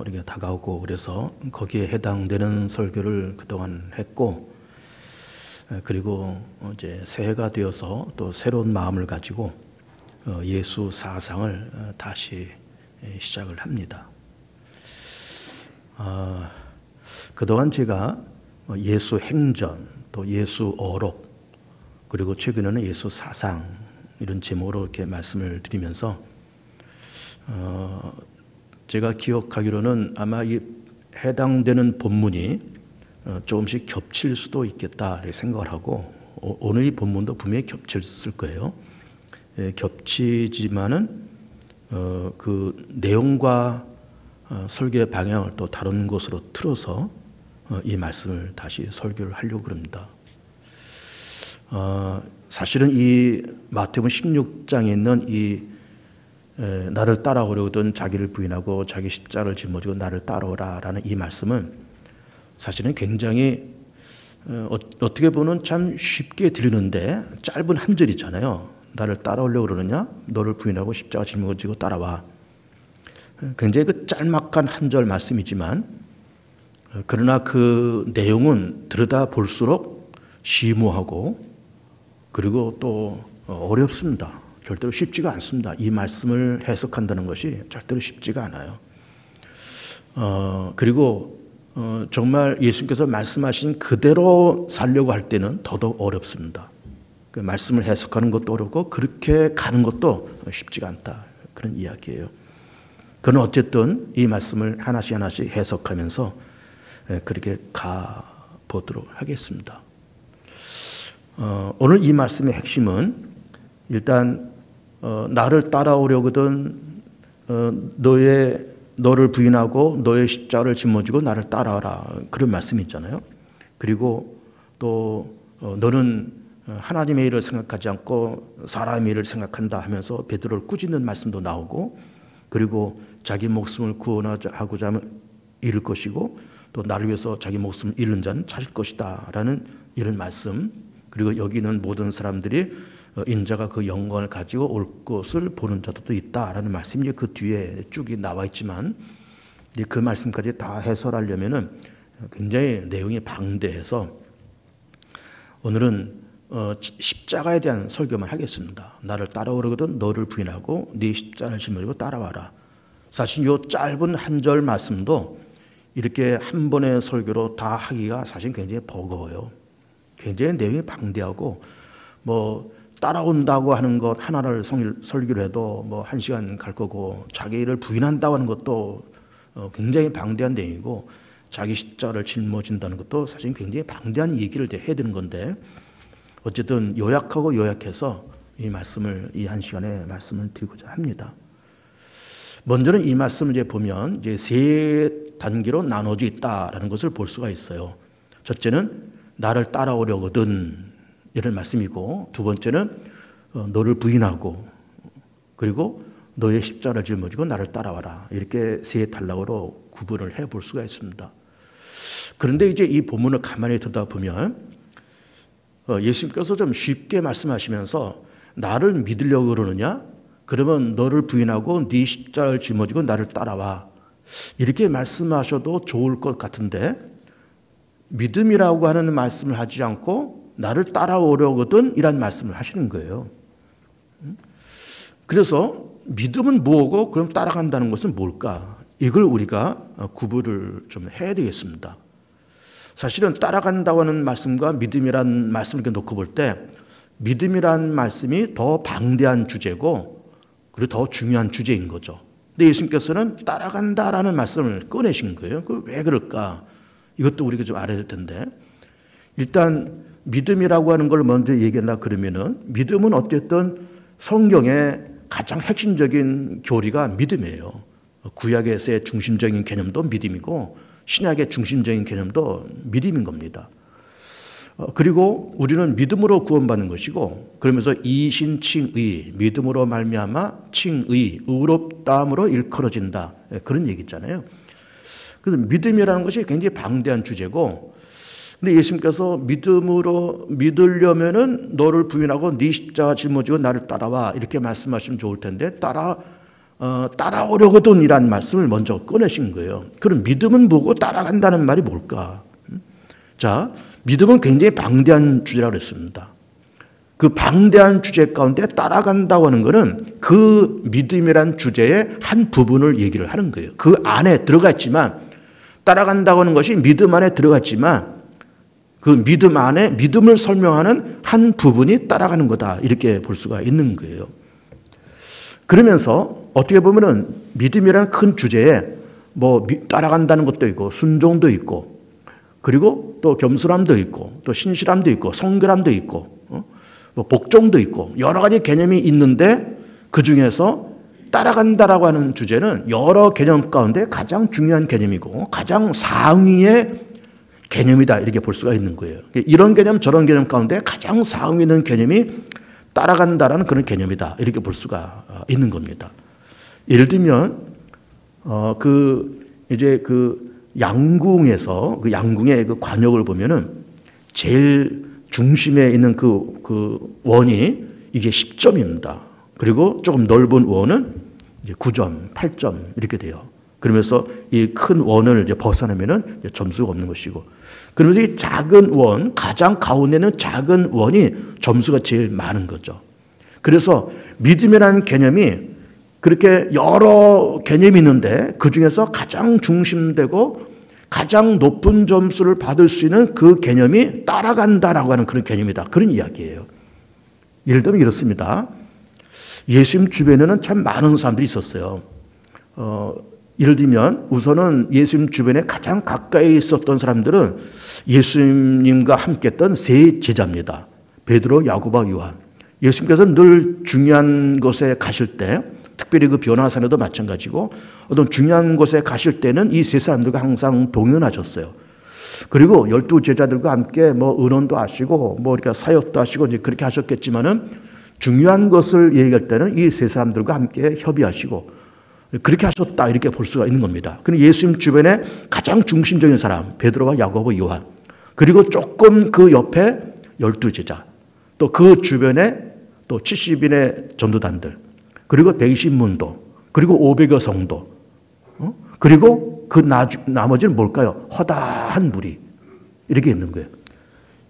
이렇게 다가오고 그래서 거기에 해당되는 설교를 그동안 했고, 그리고 이제 새해가 되어서 또 새로운 마음을 가지고 예수 사상을 다시 시작을 합니다. 그동안 제가 예수 행전, 또 예수 어록, 그리고 최근에는 예수 사상 이런 제목으로 이렇게 말씀을 드리면서 제가 기억하기로는 아마 이 해당되는 본문이 조금씩 겹칠 수도 있겠다 이렇게 생각을 하고, 오늘 이 본문도 분명히 겹쳤을 거예요. 겹치지만은 그 내용과 설교의 방향을 또 다른 곳으로 틀어서 이 말씀을 다시 설교를 하려고 합니다. 사실은 이 마태복음 16장에 있는 이 나를 따라오려거든 자기를 부인하고 자기 십자가를 짊어지고 나를 따라오라 라는 이 말씀은 사실은 굉장히 어떻게 보면 참 쉽게 들리는데 짧은 한 절이잖아요. 나를 따라오려고 그러느냐? 너를 부인하고 십자가 짊어지고 따라와. 굉장히 그 짤막한 한 절 말씀이지만, 그러나 그 내용은 들여다 볼수록 심오하고 그리고 또 어렵습니다. 절대로 쉽지가 않습니다. 이 말씀을 해석한다는 것이 절대로 쉽지가 않아요. 그리고 정말 예수님께서 말씀하신 그대로 살려고 할 때는 더더욱 어렵습니다. 그 말씀을 해석하는 것도 어렵고 그렇게 가는 것도 쉽지가 않다. 그런 이야기예요. 그는 어쨌든 이 말씀을 하나씩 하나씩 해석하면서 그렇게 가보도록 하겠습니다. 오늘 이 말씀의 핵심은 일단 나를 따라오려거든 너를 부인하고 너의 십자가를 짊어지고 나를 따라와라, 그런 말씀이 있잖아요. 그리고 또 너는 하나님의 일을 생각하지 않고 사람의 일을 생각한다 하면서 베드로를 꾸짖는 말씀도 나오고, 그리고 자기 목숨을 구원하고자 하면 잃을 것이고 또 나를 위해서 자기 목숨을 잃는 자는 찾을 것이다 라는 이런 말씀, 그리고 여기 있는 모든 사람들이 인자가 그 영광을 가지고 올 것을 보는 자도 있다라는 말씀이 그 뒤에 쭉 나와 있지만, 그 말씀까지 다 해설하려면은 굉장히 내용이 방대해서 오늘은 십자가에 대한 설교만 하겠습니다. 나를 따라오려거든 너를 부인하고 네 십자가를 짊어지고 따라와라. 사실 이 짧은 한 절 말씀도 이렇게 한 번의 설교로 다 하기가 사실 굉장히 버거워요. 굉장히 내용이 방대하고, 뭐 따라온다고 하는 것 하나를 설교를 해도 뭐 1시간 갈 거고, 자기 일을 부인한다고 하는 것도 굉장히 방대한 내용이고, 자기 십자가를 짊어진다는 것도 사실 굉장히 방대한 얘기를 해야 되는 건데, 어쨌든 요약하고 요약해서 이 말씀을 이 1시간에 말씀을 드리고자 합니다. 먼저는 이 말씀을 이제 보면 이제 세 단계로 나눠져 있다라는 것을 볼 수가 있어요. 첫째는 나를 따라오려거든 이런 말씀이고, 두 번째는 너를 부인하고, 그리고 너의 십자가를 짊어지고 나를 따라와라, 이렇게 세 단락으로 구분을 해 볼 수가 있습니다. 그런데 이제 이 본문을 가만히 듣다 보면 예수님께서 좀 쉽게 말씀하시면서 나를 믿으려고 그러느냐? 그러면 너를 부인하고 네 십자가를 짊어지고 나를 따라와, 이렇게 말씀하셔도 좋을 것 같은데, 믿음이라고 하는 말씀을 하지 않고 나를 따라오려거든 이란 말씀을 하시는 거예요. 그래서 믿음은 뭐고 그럼 따라간다는 것은 뭘까? 이걸 우리가 구분을 좀 해야 되겠습니다. 사실은 따라간다고 하는 말씀과 믿음이란 말씀을 이렇게 놓고 볼 때, 믿음이란 말씀이 더 방대한 주제고 그리고 더 중요한 주제인 거죠. 근데 예수님께서는 따라간다라는 말씀을 꺼내신 거예요. 왜 그럴까? 이것도 우리가 좀 알아야 될 텐데, 일단 믿음이라고 하는 걸 먼저 얘기한다 그러면은, 믿음은 어쨌든 성경의 가장 핵심적인 교리가 믿음이에요. 구약에서의 중심적인 개념도 믿음이고 신약의 중심적인 개념도 믿음인 겁니다. 그리고 우리는 믿음으로 구원받는 것이고, 그러면서 이신칭의, 믿음으로 말미암아 칭의, 의롭다함으로 일컬어진다, 그런 얘기 있잖아요. 그래서 믿음이라는 것이 굉장히 방대한 주제고, 근데 예수님께서 믿음으로 믿으려면은 너를 부인하고 네 십자가 짊어지고 나를 따라와, 이렇게 말씀하시면 좋을 텐데, 따라오는 따라오려거든 이란 말씀을 먼저 꺼내신 거예요. 그럼 믿음은 뭐고 따라간다는 말이 뭘까? 자, 믿음은 굉장히 방대한 주제라고 그랬습니다. 그 방대한 주제 가운데 따라간다고 하는 것은 그 믿음이란 주제의 한 부분을 얘기를 하는 거예요. 그 안에 들어가 있지만, 따라간다고 하는 것이 믿음 안에 들어가 있지만 그 믿음 안에 믿음을 설명하는 한 부분이 따라가는 거다, 이렇게 볼 수가 있는 거예요. 그러면서 어떻게 보면은 믿음이라는 큰 주제에 뭐 따라간다는 것도 있고 순종도 있고, 그리고 또 겸손함도 있고, 또 신실함도 있고, 성결함도 있고, 뭐 복종도 있고, 여러 가지 개념이 있는데 그 중에서 따라간다라고 하는 주제는 여러 개념 가운데 가장 중요한 개념이고 가장 상위의 개념이다, 이렇게 볼 수가 있는 거예요. 이런 개념 저런 개념 가운데 가장 상위 있는 개념이 따라간다라는 그런 개념이다, 이렇게 볼 수가 있는 겁니다. 예를 들면 이제 양궁에서 그 양궁의 그 관역을 보면은 제일 중심에 있는 그 원이 이게 10점입니다. 그리고 조금 넓은 원은 이제 9점, 8점 이렇게 돼요. 그러면서 이 큰 원을 이제 벗어나면은 이제 점수가 없는 것이고, 그러면서 이 작은 원, 가장 가운데는 작은 원이 점수가 제일 많은 거죠. 그래서 믿음이라는 개념이 그렇게 여러 개념이 있는데 그 중에서 가장 중심되고 가장 높은 점수를 받을 수 있는 그 개념이 따라간다라고 하는 그런 개념이다, 그런 이야기예요. 예를 들면 이렇습니다. 예수님 주변에는 참 많은 사람들이 있었어요. 예를 들면 우선은 예수님 주변에 가장 가까이 있었던 사람들은 예수님과 함께 했던 세 제자입니다. 베드로, 야고보와 요한. 예수님께서 늘 중요한 곳에 가실 때, 특별히 그 변화산에도 마찬가지고 어떤 중요한 곳에 가실 때는 이 세 사람들과 항상 동행하셨어요. 그리고 12 제자들과 함께 뭐 의논도 하시고 뭐 이렇게 사역도 하시고 이제 그렇게 하셨겠지만은 중요한 것을 얘기할 때는 이 세 사람들과 함께 협의하시고 그렇게 하셨다, 이렇게 볼 수가 있는 겁니다. 그럼 예수님 주변에 가장 중심적인 사람 베드로와 야고보, 요한, 그리고 조금 그 옆에 12 제자, 또 그 주변에 또 70인의 전도단들, 그리고 120문도, 그리고 500여 성도, 그리고 그 나머지는 뭘까요? 허다한 무리, 이렇게 있는 거예요.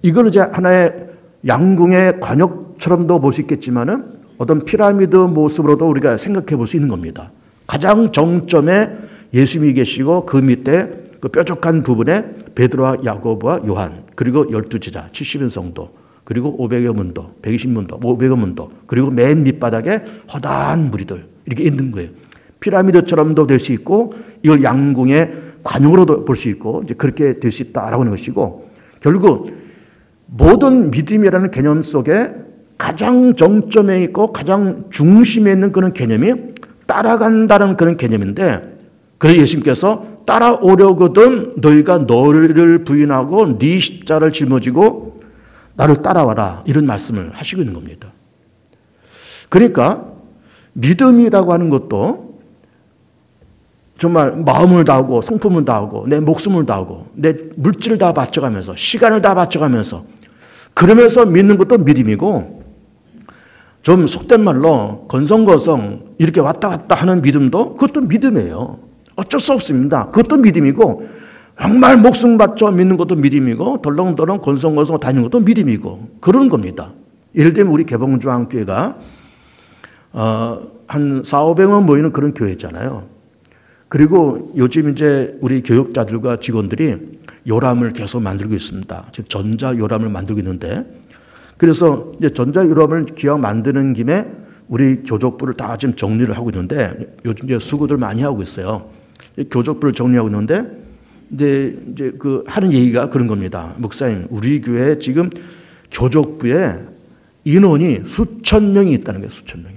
이걸 이제 하나의 양궁의 관역처럼도 볼 수 있겠지만은 어떤 피라미드 모습으로도 우리가 생각해 볼 수 있는 겁니다. 가장 정점에 예수님이 계시고 그 밑에 그 뾰족한 부분에 베드로와 야고보와 요한, 그리고 12 제자, 70인 성도, 그리고 500여 문도, 120문도, 500여 문도, 그리고 맨 밑바닥에 허다한 무리들, 이렇게 있는 거예요. 피라미드처럼도 될 수 있고 이걸 양궁의 관용으로도 볼 수 있고 이제 그렇게 될 수 있다라고 하는 것이고, 결국 모든 믿음이라는 개념 속에 가장 정점에 있고 가장 중심에 있는 그런 개념이 따라간다는 그런 개념인데, 그래서 예수님께서 따라오려거든 너희가 너를 부인하고 네 십자를 짊어지고 나를 따라와라, 이런 말씀을 하시고 있는 겁니다. 그러니까 믿음이라고 하는 것도 정말 마음을 다하고 성품을 다하고 내 목숨을 다하고 내 물질을 다 바쳐가면서 시간을 다 바쳐가면서 그러면서 믿는 것도 믿음이고, 좀 속된 말로 건성건성 이렇게 왔다 갔다 하는 믿음도 그것도 믿음이에요. 어쩔 수 없습니다. 그것도 믿음이고, 정말 목숨 바쳐 믿는 것도 믿음이고, 덜렁덜렁 건성건성 다니는 것도 믿음이고, 그런 겁니다. 예를 들면 우리 개봉중앙교회가 한 400~500명 모이는 그런 교회잖아요. 그리고 요즘 이제 우리 교육자들과 직원들이 요람을 계속 만들고 있습니다. 지금 전자 요람을 만들고 있는데, 그래서 이제 전자 요람을 기왕 만드는 김에 우리 교족부를 다 지금 정리를 하고 있는데, 요즘 이제 수고들 많이 하고 있어요. 교족부를 정리하고 있는데 이제 그 하는 얘기가 그런 겁니다. 목사님, 우리 교회 지금 교족부에 인원이 수천 명이 있다는 거예요. 수천 명이.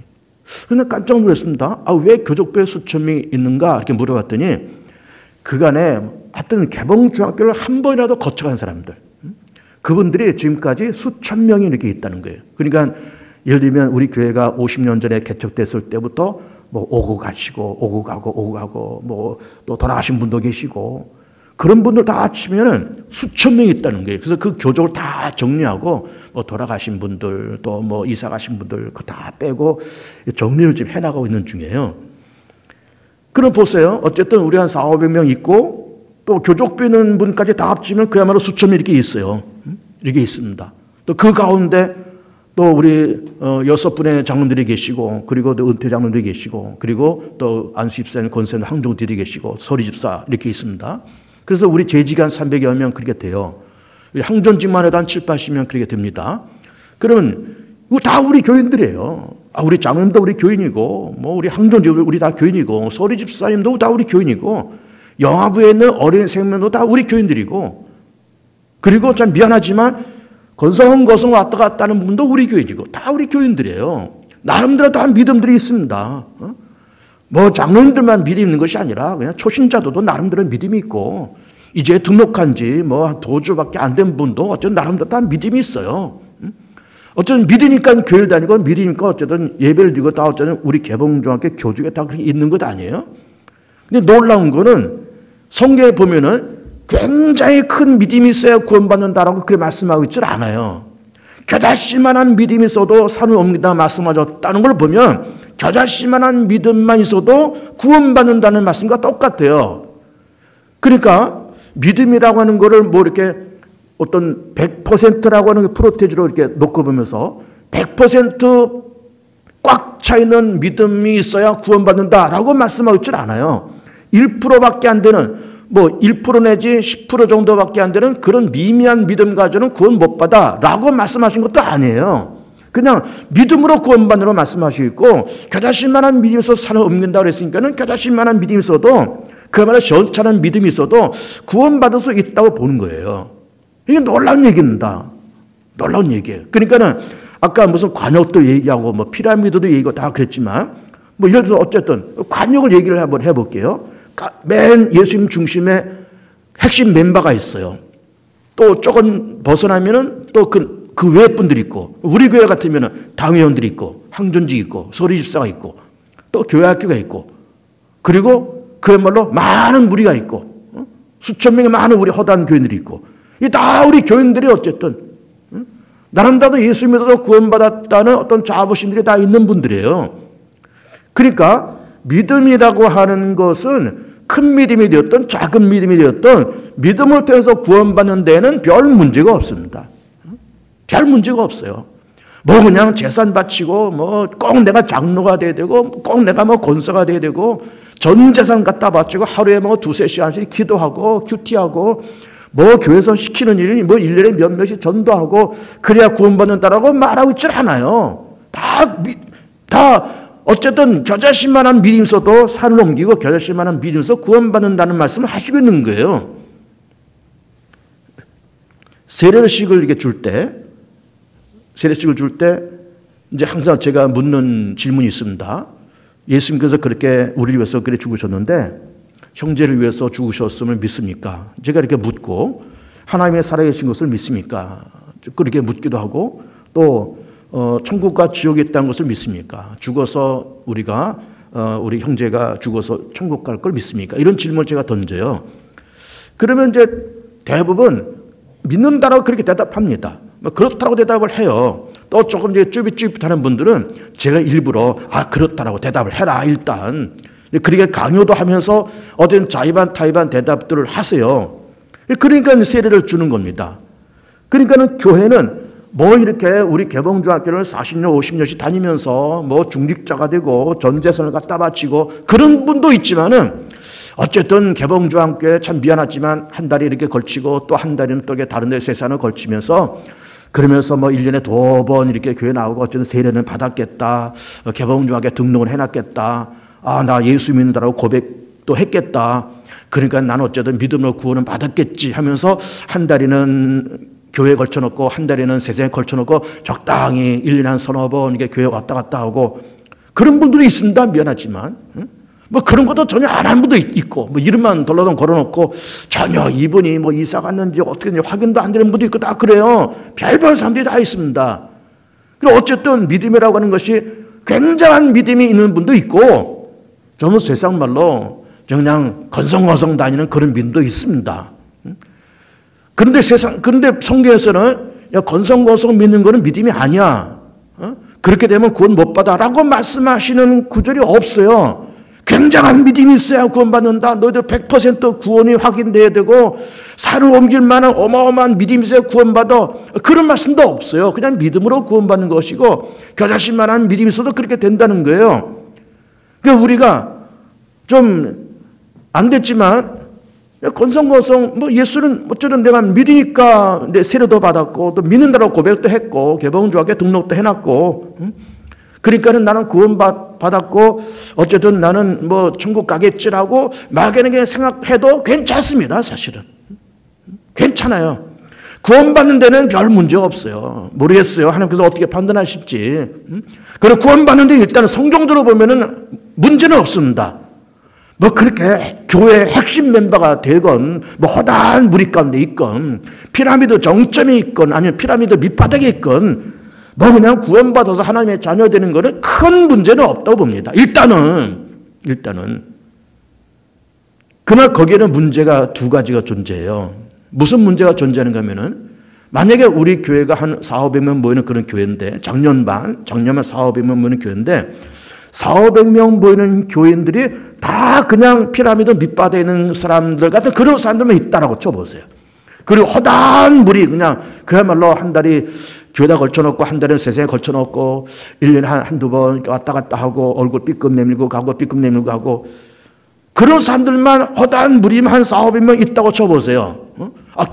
근데 깜짝 놀랐습니다. 왜 교족부에 수천 명이 있는가 이렇게 물어봤더니 그간에 하여튼 개봉중학교를 한 번이라도 거쳐간 사람들, 그분들이 지금까지 수천 명이 이렇게 있다는 거예요. 그러니까 예를 들면 우리 교회가 50년 전에 개척됐을 때부터 뭐 오고 가시고 오고 가고 뭐 또 돌아가신 분도 계시고 그런 분들 다 합치면은 수천 명이 있다는 거예요. 그래서 그 교족을 다 정리하고 뭐 돌아가신 분들 또 뭐 이사 가신 분들 그거 다 빼고 정리를 지금 해나가고 있는 중이에요. 그럼 보세요. 어쨌든 우리 한 400~500명 있고 또 교족부 있는 분까지 다 합치면 그야말로 수천 명 이렇게 있어요. 이렇게 있습니다. 또 그 가운데 또 우리 6분의 장로들이 계시고 그리고 또 은퇴 장로들이 계시고 그리고 또 안수 집사님, 권사님, 항종들이 계시고 서리 집사 이렇게 있습니다. 그래서 우리 재직이 한 300여 명 그렇게 돼요. 항전직만 해도 한 7~80명 그렇게 됩니다. 그러면 이거 다 우리 교인들이에요. 우리 장로님도 우리 교인이고 뭐 우리 항전직 우리 다 교인이고 서리 집사님도 다 우리 교인이고 영화부에 있는 어린 생명도 다 우리 교인들이고 그리고 참 미안하지만 건성은 거성 왔다 갔다 하는 분도 우리 교인이고 다 우리 교인들이에요. 나름대로 다 믿음들이 있습니다. 뭐 장로님들만 믿음 있는 것이 아니라 그냥 초신자들도 나름대로 믿음이 있고 이제 등록한 지 뭐 도주밖에 안 된 분도 어쨌든 나름대로 다 믿음이 있어요. 어쨌든 믿으니까 교회를 다니고 믿으니까 어쨌든 예배를 드리고 다 어쨌든 우리 개봉중학교 교주가 다 그렇게 있는 것 아니에요? 근데 놀라운 거는 성경에 보면은 굉장히 큰 믿음이 있어야 구원받는다라고 그렇게 말씀하고 있질 않아요. 겨자씨만한 믿음이 있어도 산을 옮긴다 말씀하셨다는 걸 보면 겨자씨만한 믿음만 있어도 구원받는다는 말씀과 똑같아요. 그러니까 믿음이라고 하는 거를 뭐 이렇게 어떤 100%라고 하는 프로테지로 이렇게 놓고 보면서 100% 꽉 차 있는 믿음이 있어야 구원받는다라고 말씀하고 있질 않아요. 1%밖에 안 되는 뭐 1% 내지 10% 정도밖에 안 되는 그런 미미한 믿음 가지고는 구원 못 받아라고 말씀하신 것도 아니에요. 그냥 믿음으로 구원받으라고 말씀하시고 있고 겨자씨만한 믿음이 있어서 산을 옮긴다고 그랬으니까는 겨자씨만한 믿음이 있어도 그야말로 시원찮은 믿음이 있어도 구원받을 수 있다고 보는 거예요. 이게 놀라운 얘기입니다. 놀라운 얘기예요. 그러니까는 아까 무슨 관역도 얘기하고 뭐 피라미드도 얘기하고 다 그랬지만 뭐 예를 들어서 어쨌든 관역을 얘기를 한번 해볼게요. 맨 예수님 중심에 핵심 멤버가 있어요. 또 조금 벗어나면은 또 그 외 분들이 있고 우리 교회 같으면은 당회원들이 있고 항전직 있고 서리 집사가 있고 또 교회학교가 있고 그리고 그야말로 많은 무리가 있고 수천 명의 많은 우리 허다한 교인들이 있고 이 다 우리 교인들이 어쨌든 나름대로 예수 믿어서 구원받았다는 어떤 자부심들이 다 있는 분들이에요. 그러니까 믿음이라고 하는 것은 큰 믿음이 되었던 작은 믿음이 되었던 믿음을 통해서 구원받는 데는 별 문제가 없습니다. 별 문제가 없어요. 뭐 그냥 재산 바치고 뭐 꼭 내가 장로가 돼야 되고 꼭 내가 뭐 권사가 돼야 되고 전 재산 갖다 바치고 하루에 뭐 2~3시간씩 기도하고 큐티하고 뭐 교회에서 시키는 일이 뭐 1년에 몇몇이 전도하고 그래야 구원받는다라고 말하고 있질 않아요. 다 어쨌든 겨자씨만한 믿음이 있어도 산을 옮기고 겨자씨만한 믿음이 있어서 구원받는다는 말씀을 하시고 있는 거예요. 세례식을 이렇게 줄 때 이제 항상 제가 묻는 질문이 있습니다. 예수님께서 그렇게 우리를 위해서 그래 죽으셨는데 형제를 위해서 죽으셨음을 믿습니까? 제가 이렇게 묻고 하나님의 살아계신 것을 믿습니까? 그렇게 묻기도 하고 또 천국과 지옥이 있다는 것을 믿습니까? 죽어서 우리 형제가 죽어서 천국 갈 걸 믿습니까? 이런 질문을 제가 던져요. 그러면 이제 대부분 믿는다라고 그렇게 대답합니다. 그렇다고 대답을 해요. 또 조금 이제 쭈삣쭈삣하는 분들은 제가 일부러 그렇다라고 대답을 해라 일단. 그렇게 강요도 하면서 어떤 자의반 타의반 대답들을 하세요. 그러니까 세례를 주는 겁니다. 그러니까는 교회는 뭐 이렇게 우리 개봉중학교를 40년 50년씩 다니면서 뭐 중직자가 되고 전 재산을 갖다 바치고 그런 분도 있지만은 어쨌든 개봉중학교에 참 미안하지만 한 달에 이렇게 걸치고 또 한 달에는 또 다른 데 세산을 걸치면서 그러면서 뭐 1년에 2번 이렇게 교회 나오고 어쨌든 세례는 받았겠다. 개봉중학교에 등록을 해놨겠다. 나 예수 믿는다라고 고백도 했겠다. 그러니까 나는 어쨌든 믿음으로 구원은 받았겠지 하면서 한 달에는 교회에 걸쳐놓고 한 달에는 세상에 걸쳐놓고 적당히 1년에 한 3~4번 이렇게 교회 왔다 갔다 하고 그런 분들이 있습니다. 미안하지만. 뭐 그런 것도 전혀 안 하는 분도 있고 뭐 이름만 덜러덩 걸어놓고 전혀 이분이 뭐 이사 갔는지 어떻게 확인도 안 되는 분도 있고 다 그래요. 별별 사람들이 다 있습니다. 그리고 어쨌든 믿음이라고 하는 것이 굉장한 믿음이 있는 분도 있고 저는 세상 말로 그냥 건성건성 다니는 그런 믿음도 있습니다. 그런데 성경에서는 건성건성 믿는 거는 믿음이 아니야. 그렇게 되면 구원 못 받아라고 말씀하시는 구절이 없어요. 굉장한 믿음이 있어야 구원받는다. 너희들 100% 구원이 확인돼야 되고 산을 옮길 만한 어마어마한 믿음이 있어야 구원받아. 그런 말씀도 없어요. 그냥 믿음으로 구원받는 것이고 겨자씨 만한 믿음이 있어도 그렇게 된다는 거예요. 그러니까 우리가 좀 안 됐지만 건성건성 뭐 예수는 어쩌든 내가 믿으니까 내 세례도 받았고 또 믿는다고 고백도 했고 개봉주학에 등록도 해놨고 그러니까는 나는 구원받았고 어쨌든 나는 뭐 천국 가겠지라고 막연하게 생각해도 괜찮습니다. 사실은 괜찮아요. 구원받는 데는 별 문제가 없어요. 모르겠어요. 하나님께서 어떻게 판단하실지. 그리고 구원받는데 일단은 성경적으로 보면은 문제는 없습니다. 뭐 그렇게 교회 핵심 멤버가 되건 뭐 허다한 무리 가운데 있건 피라미드 정점에 있건 아니면 피라미드 밑바닥에 있건 뭐 그냥 구원받아서 하나님의 자녀 되는 거는 큰 문제는 없다고 봅니다. 일단은 그러나 거기에는 문제가 두 가지가 존재해요. 무슨 문제가 존재하는가 하면은 만약에 우리 교회가 한 400~500명 모이는 그런 교회인데 작년만 400~500명 모이는 교회인데 400~500명 모이는 교인들이 다 그냥 피라미드 밑바닥에 있는 사람들 같은 그런 사람들만 있다라고 쳐보세요. 그리고 허다한 무리 그냥 그야말로 한 달이 교회다 걸쳐놓고 한 달은 세상에 걸쳐놓고 1년에 한두 번 왔다 갔다 하고 얼굴 삐끔 내밀고 가고 삐끔 내밀고 가고 그런 사람들만 허다한 무리만 한 400~500명 있다고 쳐보세요.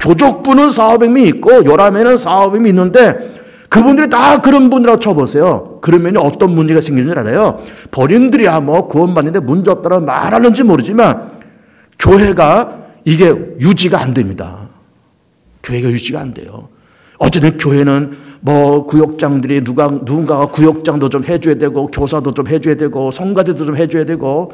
교족부는 400~500명 있고 요람에는 400~500명 있는데 그분들이 다 그런 분이라고 쳐보세요. 그러면 어떤 문제가 생기는 줄 알아요? 본인들이야 뭐 구원받는데 문제 없다고 말하는지 모르지만 교회가 이게 유지가 안 됩니다. 교회가 유지가 안 돼요. 어쨌든 교회는 뭐 구역장들이 누군가가 구역장도 좀 해줘야 되고 교사도 좀 해줘야 되고 성가대도 좀 해줘야 되고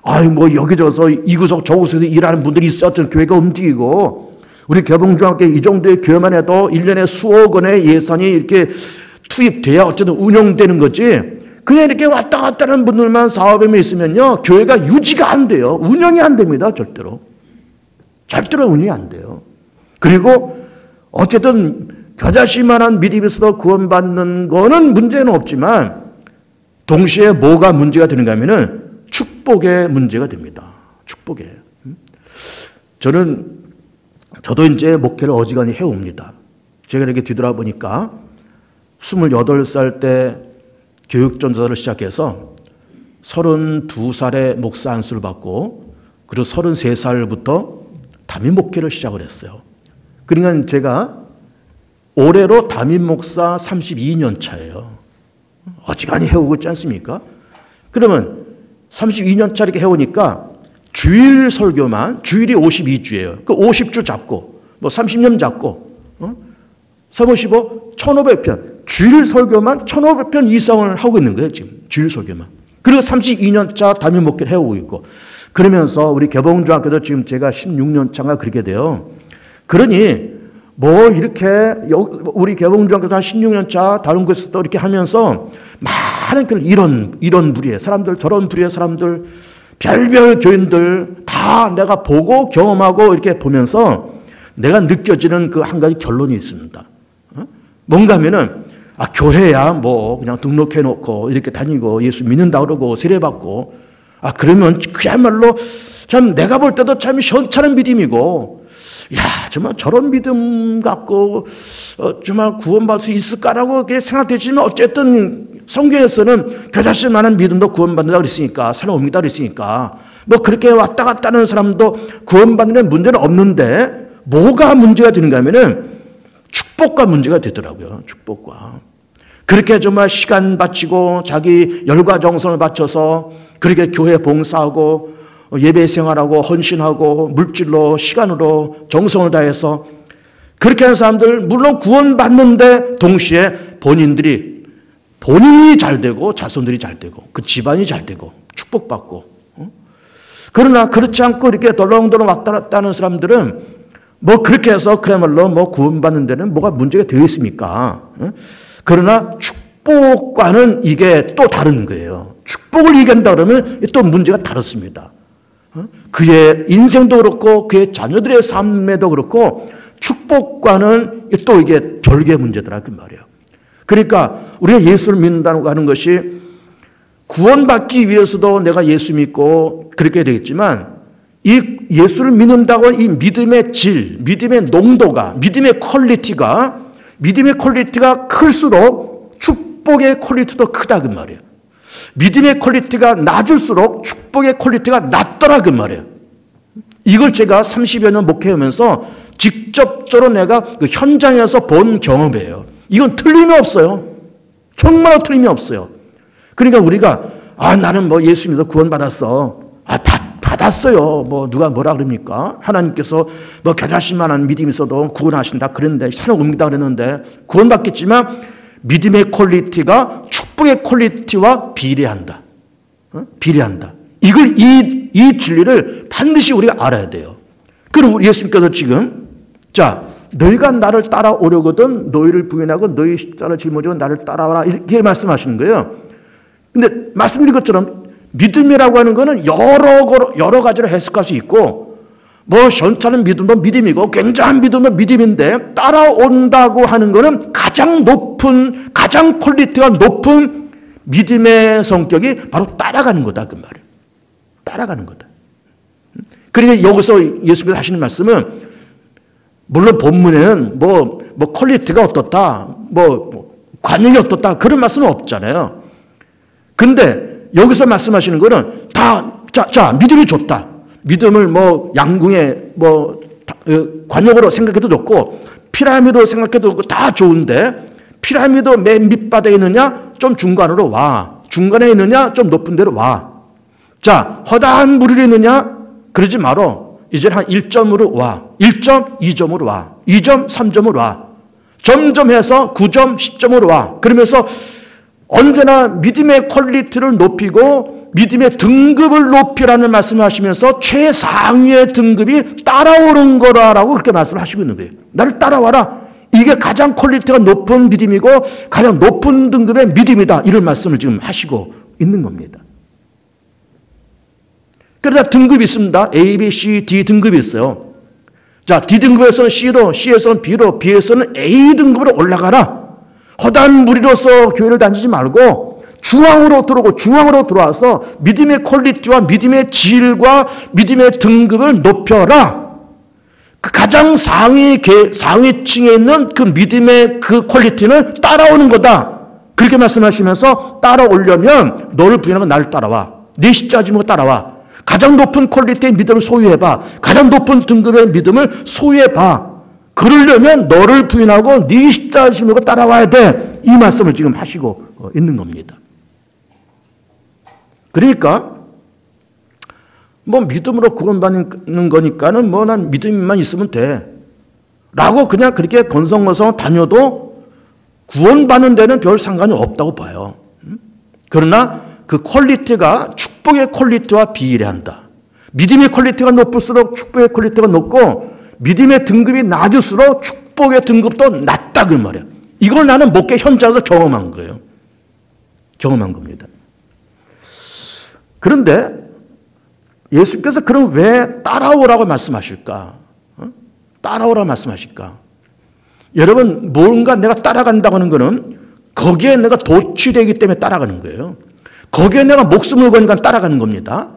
아이 뭐 여기저기서 이 구석 저 구석에서 일하는 분들이 있어야 교회가 움직이고 우리 개봉중학교 이 정도의 교회만 해도 1년에 수억 원의 예산이 이렇게 투입돼야 어쨌든 운영되는 거지 그냥 이렇게 왔다 갔다 하는 분들만 400~500명 있으면요 교회가 유지가 안 돼요. 운영이 안 됩니다. 절대로 운영이 안 돼요. 그리고 어쨌든 겨자씨만한 믿음이 있어도 구원받는 거는 문제는 없지만 동시에 뭐가 문제가 되는가 하면은 축복의 문제가 됩니다. 축복의. 저도 이제 목회를 어지간히 해옵니다. 제가 이렇게 뒤돌아보니까 28살 때 교육전도사를 시작해서 32살에 목사 안수를 받고 그리고 33살부터 담임 목회를 시작을 했어요. 그러니까 제가 올해로 담임 목사 32년 차예요. 어지간히 해오고 있지 않습니까? 그러면 32년 차 이렇게 해오니까 주일 설교만 주일이 52주예요. 그 50주 잡고 뭐 30년 잡고 355 1500편 주일 설교만 1500편 이상을 하고 있는 거예요. 지금 주일 설교만. 그리고 32년 차 담임 목회를 해오고 있고 그러면서 우리 개봉중학교도 지금 제가 16년 차가 그렇게 돼요. 그러니 뭐 이렇게 우리 개봉중학교도 한 16년 차 다른 곳에서도 이렇게 하면서 많은 이런 부류의 사람들 저런 부류의 사람들 별별 교인들 다 내가 보고 경험하고 이렇게 보면서 내가 느껴지는 그 한 가지 결론이 있습니다. 뭔가 하면은 교회야 뭐 그냥 등록해 놓고 이렇게 다니고 예수 믿는다 그러고 세례받고 그러면 그야말로 참 내가 볼 때도 참 시원찮은 믿음이고 야 정말 저런 믿음 갖고 정말 구원받을 수 있을까라고 그렇게 생각되지만 어쨌든 성경에서는 겨자씨 만한 믿음도 구원받는다 그랬으니까 산을 옮기다 그랬으니까 뭐 그렇게 왔다 갔다 하는 사람도 구원받는 데 문제는 없는데 뭐가 문제가 되는가 하면은 축복과 문제가 되더라고요. 축복과. 그렇게 정말 시간 바치고 자기 열과 정성을 바쳐서 그렇게 교회 봉사하고 예배 생활하고 헌신하고 물질로 시간으로 정성을 다해서 그렇게 하는 사람들 물론 구원받는데 동시에 본인이 잘 되고 자손들이 잘 되고 그 집안이 잘 되고 축복받고 그러나 그렇지 않고 이렇게 덜렁덜렁 왔다 갔다 하는 사람들은 뭐 그렇게 해서 그야말로 뭐 구원받는 데는 뭐가 문제가 되어 있습니까? 그러나 축복과는 이게 또 다른 거예요. 축복을 이긴다 그러면 또 문제가 다릅니다. 그의 인생도 그렇고 그의 자녀들의 삶에도 그렇고 축복과는 또 이게 별개의 문제더라 그 말이에요. 그러니까 우리가 예수를 믿는다고 하는 것이 구원받기 위해서도 내가 예수 믿고 그렇게 되겠지만 이 예수를 믿는다고 이 믿음의 질, 믿음의 농도가, 믿음의 퀄리티가 클수록 축복의 퀄리티도 크다 그 말이에요. 믿음의 퀄리티가 낮을수록 축복의 퀄리티가 낮더라 그 말이에요. 이걸 제가 30여 년 목회하면서 직접적으로 내가 그 현장에서 본 경험이에요. 이건 틀림이 없어요. 정말 틀림이 없어요. 그러니까 우리가 나는 뭐 예수 믿어 구원받았어. 받았어요. 뭐 누가 뭐라 그럽니까? 하나님께서 뭐 겨자씨 만한 믿음이 있어도 구원하신다 그랬는데 산을 옮긴다 그랬는데 구원받겠지만 믿음의 퀄리티가 축복의 퀄리티와 비례한다. 비례한다. 이 진리를 반드시 우리가 알아야 돼요. 그럼 예수님께서 지금 너희가 나를 따라오려거든 너희를 부인하고 너희 십자가를 짊어지고 나를 따라와라 이렇게 말씀하시는 거예요. 근데 말씀드린 것처럼 믿음이라고 하는 것은 여러 가지로 해석할 수 있고 뭐 현찮은 믿음도 믿음이고 굉장한 믿음도 믿음인데 따라온다고 하는 것은 가장 퀄리티가 높은 믿음의 성격이 바로 따라가는 거다 그 말이에요. 따라가는 거다. 그러니까 여기서 예수님께서 하시는 말씀은 물론 본문에는 뭐 퀄리티가 어떻다, 뭐 관용이 어떻다 그런 말씀은 없잖아요. 근데 여기서 말씀하시는 거는 믿음이 좋다. 믿음을 뭐 양궁의 관용으로 생각해도 좋고 피라미드로 생각해도 좋고 다 좋은데 피라미드 맨 밑바닥에 있느냐 좀 중간으로 와. 중간에 있느냐 좀 높은 데로 와. 허다한 물이 있느냐 그러지 말어. 이제 한 1점으로 와. 1점, 2점으로 와. 2점, 3점으로 와. 점점 해서 9점, 10점으로 와. 그러면서 언제나 믿음의 퀄리티를 높이고 믿음의 등급을 높이라는 말씀을 하시면서 최상위의 등급이 따라오는 거라고 그렇게 말씀하시고 있는 거예요. 나를 따라와라. 이게 가장 퀄리티가 높은 믿음이고 가장 높은 등급의 믿음이다. 이런 말씀을 지금 하시고 있는 겁니다. 그러다 등급이 있습니다. A, B, C, D 등급이 있어요. D 등급에서는 C로, C에서는 B로, B에서는 A 등급으로 올라가라. 허다한 무리로서 교회를 다니지 말고 중앙으로 들어와서 믿음의 퀄리티와 믿음의 질과 믿음의 등급을 높여라. 그 가장 상위층에 있는 그 믿음의 그 퀄리티는 따라오는 거다. 그렇게 말씀하시면서 따라오려면 너를 부인하고 나를 따라와. 네 십자가 지고 따라와. 가장 높은 퀄리티의 믿음을 소유해봐. 가장 높은 등급의 믿음을 소유해봐. 그러려면 너를 부인하고 네 십자가 지고 따라와야 돼. 이 말씀을 지금 하시고 있는 겁니다. 그러니까 뭐 믿음으로 구원받는 거니까는 뭐 난 믿음만 있으면 돼. 라고 그냥 그렇게 건성건성 다녀도 구원받는 데는 별 상관이 없다고 봐요. 그러나 그 퀄리티가 축복의 퀄리티와 비례한다. 믿음의 퀄리티가 높을수록 축복의 퀄리티가 높고 믿음의 등급이 낮을수록 축복의 등급도 낮다 그 말이에요. 이걸 나는 목회 현장에서 경험한 거예요. 경험한 겁니다. 그런데 예수께서 그럼 왜 따라오라고 말씀하실까? 따라오라고 말씀하실까? 여러분 뭔가 내가 따라간다고 하는 거는 거기에 내가 도취되기 때문에 따라가는 거예요. 거기에 내가 목숨을 거니까 따라가는 겁니다.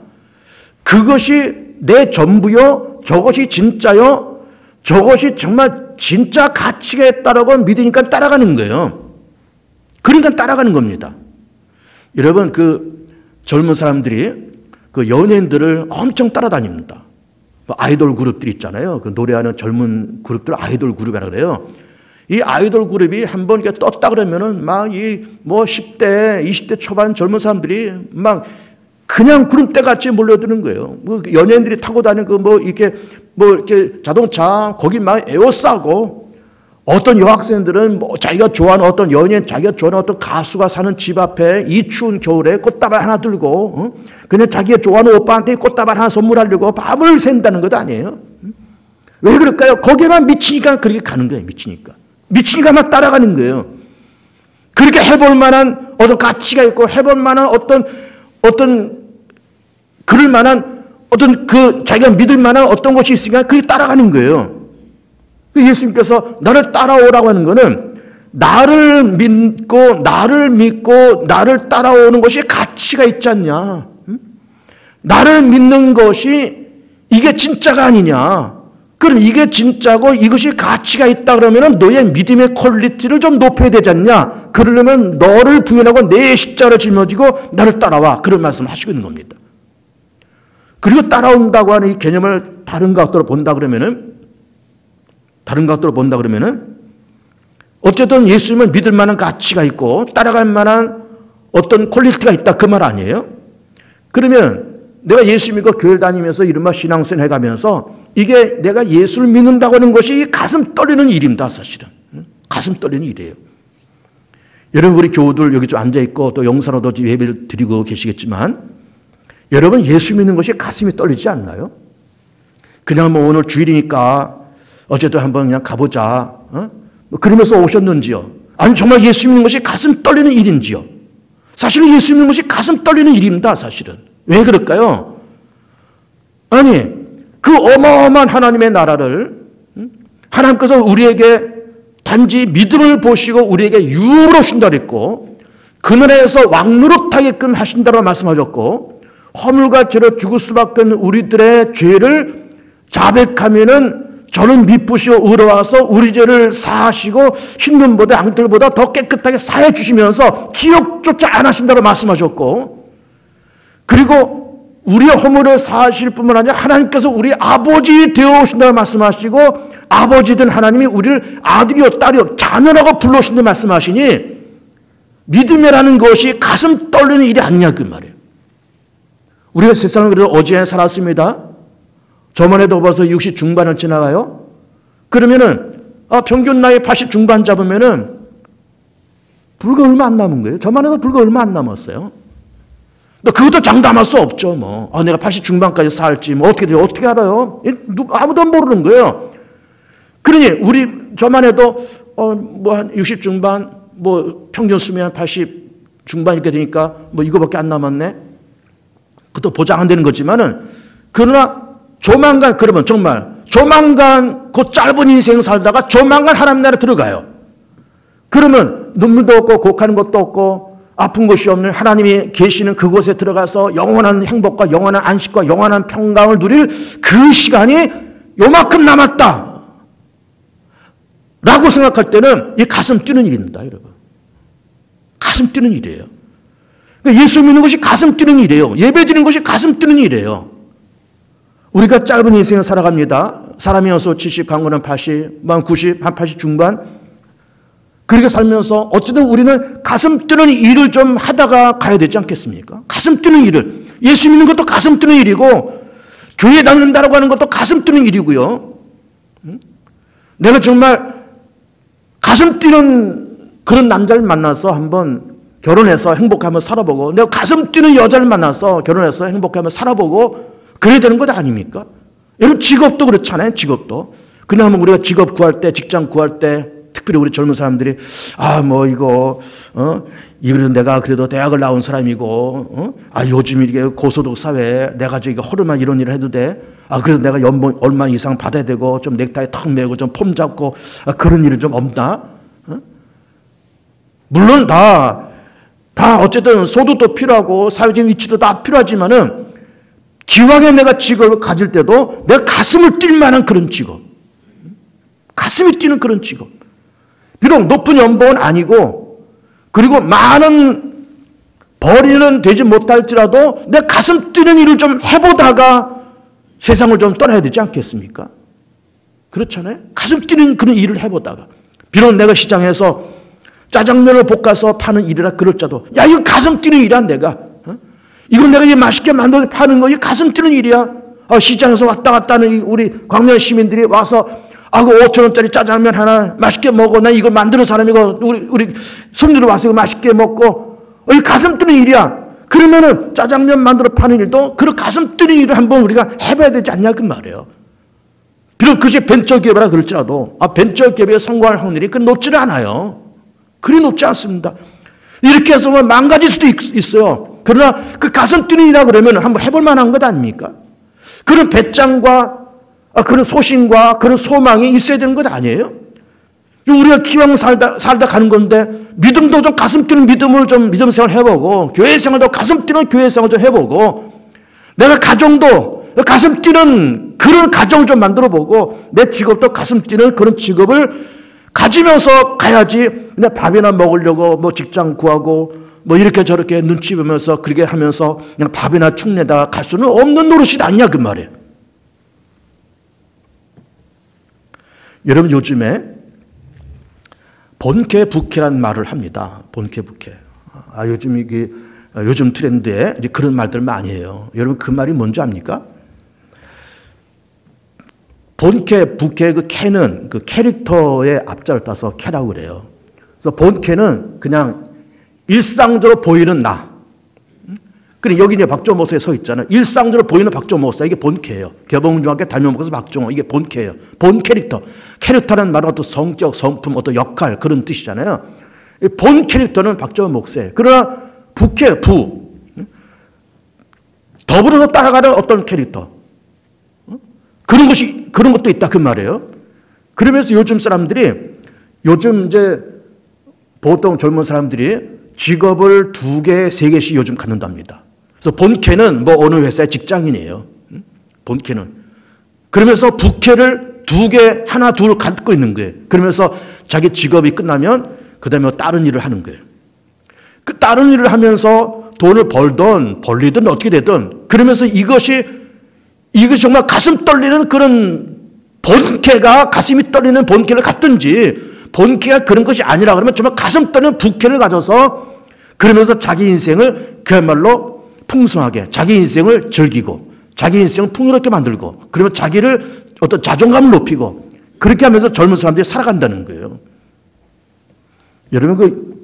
그것이 내 전부요. 저것이 진짜요. 저것이 정말 진짜 가치가 있다라고 믿으니까 따라가는 거예요. 그러니까 따라가는 겁니다. 여러분 그 젊은 사람들이 그 연예인들을 엄청 따라다닙니다. 아이돌 그룹들 있잖아요. 그 노래하는 젊은 그룹들 아이돌 그룹이라고 그래요. 이 아이돌 그룹이 한번 이렇게 떴다 그러면은 막 이 뭐 10대, 20대 초반 젊은 사람들이 막 그냥 구름대 같이 몰려드는 거예요. 뭐 연예인들이 타고 다니는 그 뭐 이렇게 자동차 거기 막 에워싸고 어떤 여학생들은 뭐 자기가 좋아하는 어떤 연예인, 자기가 좋아하는 어떤 가수가 사는 집 앞에 이 추운 겨울에 꽃다발 하나 들고 그냥 자기가 좋아하는 오빠한테 꽃다발 하나 선물하려고 밤을 샌다는 것 아니에요? 왜 그럴까요? 거기에만 미치니까 그렇게 가는 거예요. 미치니까 막 따라가는 거예요. 그렇게 해볼 만한 어떤 가치가 있고 해볼 만한 어떤 그럴 만한 어떤 그 자기가 믿을 만한 어떤 것이 있으니까 그게 따라가는 거예요. 예수님께서 나를 따라오라고 하는 거는 나를 믿고 나를 따라오는 것이 가치가 있지 않냐? 나를 믿는 것이 이게 진짜가 아니냐? 그럼 이게 진짜고 이것이 가치가 있다 그러면 너의 믿음의 퀄리티를 좀 높여야 되지 않냐? 그러려면 너를 부인하고 내 십자가를 짊어지고 나를 따라와. 그런 말씀을 하시고 있는 겁니다. 그리고 따라온다고 하는 이 개념을 다른 각도로 본다 그러면은 어쨌든 예수님을 믿을 만한 가치가 있고 따라갈 만한 어떤 퀄리티가 있다 그 말 아니에요? 그러면 내가 예수 믿고 교회 다니면서 이른바 신앙생활 해가면서 이게 내가 예수를 믿는다고 하는 것이 가슴 떨리는 일입니다. 사실은. 가슴 떨리는 일이에요. 여러분 우리 교우들 여기 좀 앉아있고 또 영상으로도 예배를 드리고 계시겠지만 여러분 예수 믿는 것이 가슴이 떨리지 않나요? 그냥 뭐 오늘 주일이니까 어쨌든 한번 그냥 가보자. 그러면서 오셨는지요? 아니 정말 예수 믿는 것이 가슴 떨리는 일인지요? 사실은 예수 믿는 것이 가슴 떨리는 일입니다. 사실은. 왜 그럴까요? 아니 그 어마어마한 하나님의 나라를 하나님께서 우리에게 단지 믿음을 보시고 우리에게 유업으로 주신다 그랬고 그 나라에서 왕노릇하게끔 하신다고 말씀하셨고 허물과 죄로 죽을 수밖에 없는 우리들의 죄를 자백하면은 저는 미쁘시고 의로와서 우리 죄를 사하시고 흰눈보다 앙털보다 더 깨끗하게 사해 주시면서 기억조차 안 하신다고 말씀하셨고 그리고 우리의 허물을 사하실 뿐만 아니라 하나님께서 우리 아버지 되어 오신다고 말씀하시고 아버지든 하나님이 우리를 아들이요 딸이요 자녀라고 불러오신다고 말씀하시니 믿음이라는 것이 가슴 떨리는 일이 아니냐 그 말이에요. 우리가 세상을 그래도 어제 살았습니다. 저만 해도 벌써 60 중반을 지나가요. 그러면은 평균 나이 80 중반 잡으면은 불과 얼마 안 남은 거예요. 저만 해도 불과 얼마 안 남았어요. 그것도 장담할 수 없죠. 뭐 내가 80 중반까지 살지 뭐 어떻게 알아요? 아무도 모르는 거예요. 그러니 우리 저만 해도 뭐 한 60 중반 뭐 평균 수명 80 중반 이렇게 되니까 뭐 이거밖에 안 남았네. 그것도 보장 안 되는 거지만은 그러나 조만간 그러면 정말 조만간 그 짧은 인생 살다가 조만간 하나님 나라에 들어가요. 그러면 눈물도 없고 곡하는 것도 없고 아픈 것이 없는 하나님이 계시는 그곳에 들어가서 영원한 행복과 영원한 안식과 영원한 평강을 누릴 그 시간이 요만큼 남았다 라고 생각할 때는 이 가슴 뛰는 일입니다. 여러분. 가슴 뛰는 일이에요. 예수 믿는 것이 가슴 뛰는 일이에요. 예배 드리는 것이 가슴 뛰는 일이에요. 우리가 짧은 인생을 살아갑니다. 사람이어서 70, 강건은 80, 만 90, 한 80 중반. 그렇게 살면서 어쨌든 우리는 가슴 뛰는 일을 좀 하다가 가야 되지 않겠습니까? 가슴 뛰는 일을. 예수 믿는 것도 가슴 뛰는 일이고 교회 다닌다라고 하는 것도 가슴 뛰는 일이고요. 내가 정말 가슴 뛰는 그런 남자를 만나서 한번 결혼해서 행복하면 살아보고 내가 가슴 뛰는 여자를 만나서 결혼해서 행복하면 살아보고 그래야 되는 것 아닙니까? 여러분 직업도 그렇잖아요. 직업도. 그냥 한번 우리가 직업 구할 때 직장 구할 때 특별히 우리 젊은 사람들이 이거 내가 그래도 대학을 나온 사람이고 요즘 이게 고소득 사회에 내가 저기 허름한 이런 일을 해도 돼. 그래도 내가 연봉 얼마 이상 받아야 되고 좀 넥타이 탁 매고 좀 폼 잡고 그런 일은 좀 없나? 물론 다 어쨌든 소득도 필요하고 사회적인 위치도 다 필요하지만은 기왕에 내가 직업을 가질 때도 내가 가슴을 뛸 만한 그런 직업. 가슴이 뛰는 그런 직업. 비록 높은 연봉은 아니고 그리고 많은 벌이는 되지 못할지라도 내 가슴 뛰는 일을 좀 해보다가 세상을 좀 떠나야 되지 않겠습니까? 그렇잖아요. 가슴 뛰는 그런 일을 해보다가 비록 내가 시장에서 짜장면을 볶아서 파는 일이라 그럴지라도 이거 가슴 뛰는 일이야 내가. 이건 내가 맛있게 만들어서 파는 거, 이 가슴 뛰는 일이야. 시장에서 왔다 갔다 하는 우리 광명 시민들이 와서, 그 5,000원짜리 짜장면 하나 맛있게 먹어. 나 이걸 만드는 사람이고, 우리 손님들 와서 맛있게 먹고, 이 가슴 뛰는 일이야. 그러면은 짜장면 만들어 파는 일도 그런 가슴 뛰는 일을 한번 우리가 해봐야 되지 않냐, 그 말이에요. 비록 그것이 벤처기업이라 그럴지라도, 벤처기업에 성공할 확률이 그리 높지는 않아요. 그리 높지 않습니다. 이렇게 해서 망가질 수도 있어요. 그러나 그 가슴 뛰는 일이라 그러면 한번 해볼 만한 것 아닙니까? 그런 배짱과 그런 소신과 그런 소망이 있어야 되는 것 아니에요? 우리가 기왕 살다 가는 건데 믿음도 좀 가슴 뛰는 믿음을 좀 믿음 생활 해보고 교회 생활도 가슴 뛰는 교회 생활 좀 해보고 내가 가정도 가슴 뛰는 그런 가정을 좀 만들어보고 내 직업도 가슴 뛰는 그런 직업을 가지면서 가야지 그냥 밥이나 먹으려고 뭐 직장 구하고 뭐 이렇게 저렇게 눈치 보면서 그렇게 하면서 그냥 밥이나 축내다가 갈 수는 없는 노릇이 아니냐 그 말이에요. 여러분 요즘에 본캐 부캐란 말을 합니다. 본캐 부캐. 요즘 트렌드에 이제 그런 말들 많이 해요. 여러분 그 말이 뭔지 압니까? 본캐 부캐 그 캐는 그 캐릭터의 앞자를 따서 캐라고 그래요. 그래서 본캐는 그냥 일상적으로 보이는 나. 그래 여기 이제 박정호 목사에 서 있잖아요. 일상적으로 보이는 박정호 목사 이게 본캐예요. 개봉중학교 담임 목사 박정호 이게 본캐예요. 본 캐릭터. 캐릭터라는 말은 어떤 성격, 성품, 어떤 역할 그런 뜻이잖아요. 본 캐릭터는 박정호 목사예요. 그러나 부캐, 더불어서 따라가는 어떤 캐릭터. 그런 것도 있다 그 말이에요. 그러면서 요즘 이제 보통 젊은 사람들이 직업을 2개, 3개씩 요즘 갖는답니다. 그래서 본캐는 뭐 어느 회사의 직장인이에요. 본캐는. 그러면서 부캐를 2개, 하나, 둘 갖고 있는 거예요. 그러면서 자기 직업이 끝나면 그 다음에 다른 일을 하는 거예요. 그 다른 일을 하면서 돈을 벌리든 어떻게 되든 그러면서 이것이 정말 가슴 떨리는 그런 본캐가 가슴이 떨리는 본캐를 갖든지 본캐가 그런 것이 아니라 그러면 정말 가슴 떨리는 부캐를 가져서 그러면서 자기 인생을 그야말로 풍성하게 자기 인생을 즐기고 자기 인생을 풍요롭게 만들고 그러면 자기를 어떤 자존감을 높이고 그렇게 하면서 젊은 사람들이 살아간다는 거예요. 여러분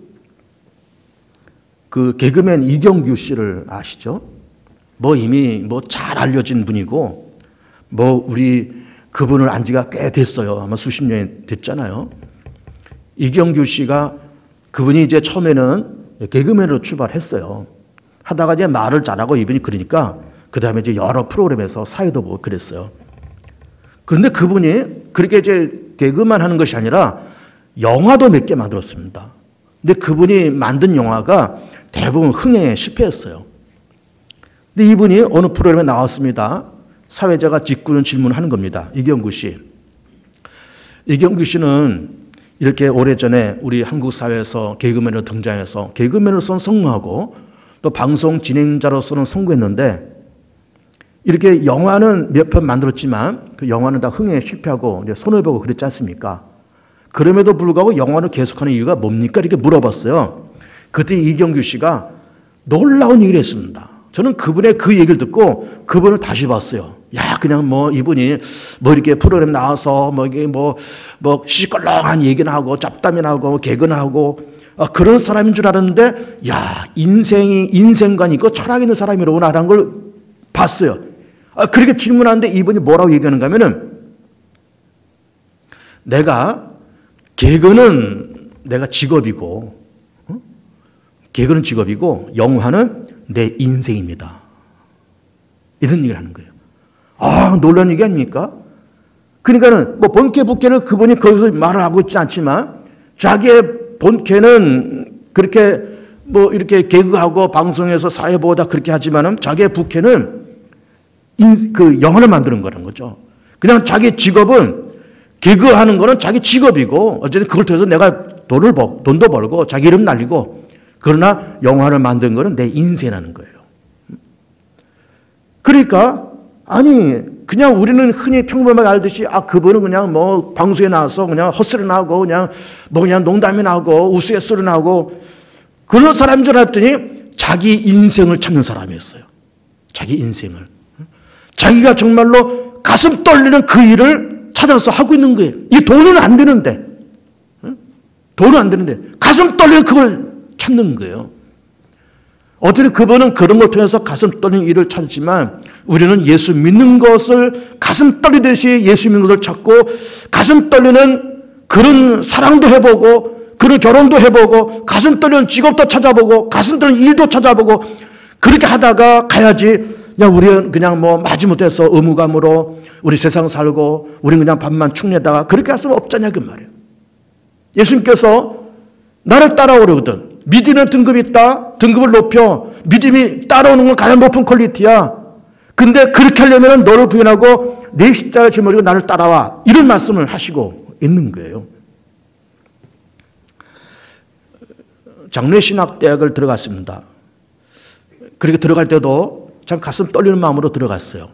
그 개그맨 이경규 씨를 아시죠? 뭐 이미 잘 알려진 분이고 우리 그분을 안 지가 꽤 됐어요. 아마 수십 년이 됐잖아요. 이경규 씨가 그분이 이제 처음에는 개그맨으로 출발했어요. 하다가 이제 말을 잘하고 이분이 그러니까 그 다음에 이제 여러 프로그램에서 사회도 보고 그랬어요. 그런데 그분이 그렇게 이제 개그만 하는 것이 아니라 영화도 몇 개 만들었습니다. 근데 그분이 만든 영화가 대부분 흥행에 실패했어요. 근데 이분이 어느 프로그램에 나왔습니다. 사회자가 짓궂은 질문을 하는 겁니다. 이경규 씨. 이경규 씨는 이렇게 오래전에 우리 한국 사회에서 개그맨으로 등장해서 개그맨으로서는 성공하고 또 방송 진행자로서는 성공했는데 이렇게 영화는 몇 편 만들었지만 그 영화는 다 흥행에 실패하고 이제 손해 보고 그랬지 않습니까? 그럼에도 불구하고 영화를 계속하는 이유가 뭡니까? 이렇게 물어봤어요. 그때 이경규 씨가 놀라운 얘기를 했습니다. 저는 그분의 그 얘기를 듣고 그분을 다시 봤어요. 야, 그냥 이분이 이렇게 프로그램 나와서 이게 시시껄렁한 얘기나 하고 잡담이나 하고 개그나 하고 그런 사람인 줄 알았는데 야, 인생관이 있고 철학이 있는 사람이로구나라는 걸 봤어요. 그렇게 질문하는데 이분이 뭐라고 얘기하는가 하면은 개그는 내가 직업이고 개그는 직업이고 영화는 내 인생입니다. 이런 얘기를 하는 거예요. 놀라운 얘기 아닙니까? 그러니까는 본캐 부캐를 그분이 거기서 말을 하고 있지 않지만 자기의 본캐는 그렇게 이렇게 개그하고 방송에서 사회 보다 그렇게 하지만은 자기의 부캐는 그 영화를 만드는 거라는 거죠. 그냥 자기 직업은 개그하는 거는 자기 직업이고 어쨌든 그걸 통해서 내가 돈도 벌고 자기 이름 날리고 그러나 영화를 만든 거는 내 인생이라는 거예요. 그러니까 그냥 우리는 흔히 평범하게 알듯이 그분은 그냥 방송에 나와서 그냥 헛소리나 하고 그냥 농담이나 하고 우스갯소리나 하고 그런 사람인 줄 알았더니 자기 인생을 찾는 사람이었어요. 자기 인생을. 자기가 정말로 가슴 떨리는 그 일을 찾아서 하고 있는 거예요. 이 돈은 안 되는데. 돈은 안 되는데 가슴 떨리는 그걸 찾는 거예요. 어쨌든 그분은 그런 걸 통해서 가슴 떨리는 일을 찾지만 우리는 예수 믿는 것을 가슴 떨리듯이 예수 믿는 것을 찾고 가슴 떨리는 그런 사랑도 해보고 그런 결혼도 해보고 가슴 떨리는 직업도 찾아보고 가슴 떨리는 일도 찾아보고 그렇게 하다가 가야지 우리는 그냥 마지못해서 의무감으로 우리 세상 살고 우리는 그냥 밥만 축내다가 그렇게 할 수는 없잖냐 그 말이에요. 예수님께서 나를 따라오려거든. 믿음의 등급이 있다. 등급을 높여. 믿음이 따라오는 건 가장 높은 퀄리티야. 근데 그렇게 하려면 너를 부인하고 내 십자가를 짊어지고 나를 따라와. 이런 말씀을 하시고 있는 거예요. 장례신학대학을 들어갔습니다. 그리고 들어갈 때도 참 가슴 떨리는 마음으로 들어갔어요.